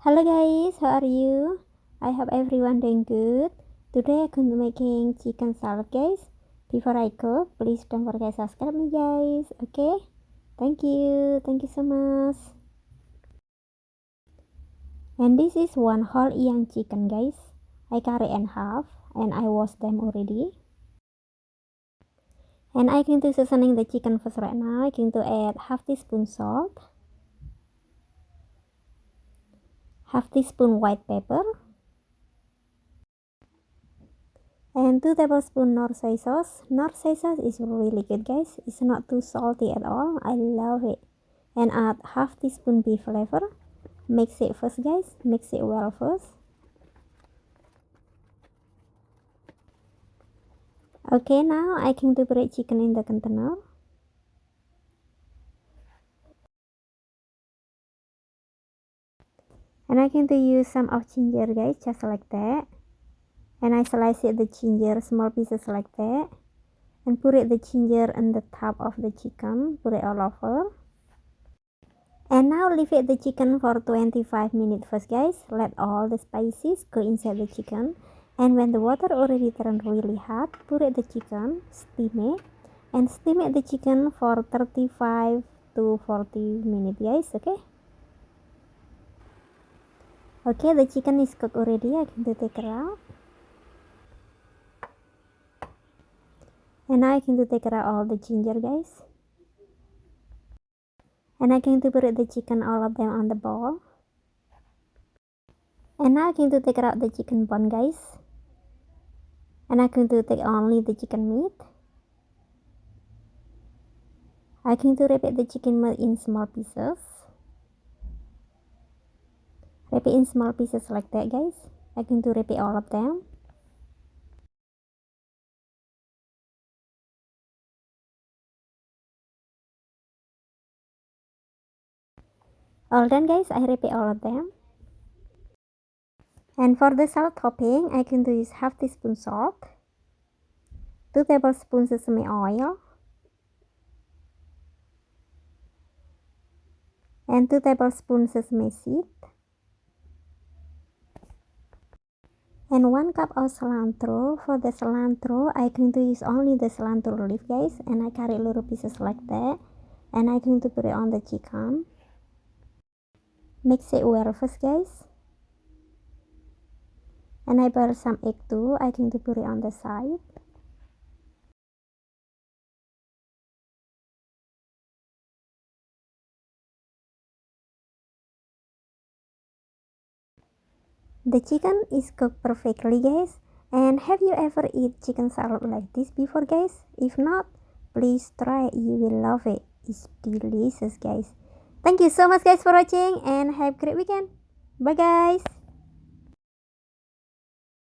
Hello guys, how are you? I hope everyone doing good. Today I'm going to making chicken salad guys. Before I cook, please don't forget subscribe me guys. Okay? Thank you so much. And this is one whole young chicken guys. I cut it in half and I wash them already. And I'm going to seasoning the chicken first right now. I'm going to add half teaspoon salt, half teaspoon white pepper, and 2 tablespoons Knorr soy sauce. Knorr soy sauce is really good guys. It's not too salty at all. I love it. And add half teaspoon beef flavor. Mix it first guys. Mix it well first. Okay, now I can separate chicken in the container. And I can use some of ginger guys, just like that. And I slice it the ginger small pieces like that. And put it the ginger on the top of the chicken. Put it all over. And now leave it the chicken for 25 minutes first guys. Let all the spices go inside the chicken. And when the water already turned really hot, put it the chicken, steam it. And steam it the chicken for 35 to 40 minutes guys, okay? Okay, the chicken is cooked already. I can take it out. And now I can take out all the ginger guys. And I can put the chicken all of them on the bowl. And now I can take out the chicken bone guys. And I can take only the chicken meat. I can wrap the chicken meat in small pieces. Wrap it in small pieces like that guys. I can wrap it all of them. All done guys, I wrap it all of them. And for the salad topping, I can use half teaspoon salt, 2 tablespoons sesame oil, and 2 tablespoons sesame seed, and 1 cup of cilantro. For the cilantro, I can use only the cilantro leaf guys, and I cut it little pieces like that, and I can put it on the chicken. Mix it well first guys. And I boil some egg too. I can put it on the side. The chicken is cooked perfectly guys. And have you ever eat chicken salad like this before guys? If not, please try it. You will love it. It's delicious guys. Thank you so much guys for watching and have a great weekend. Bye guys.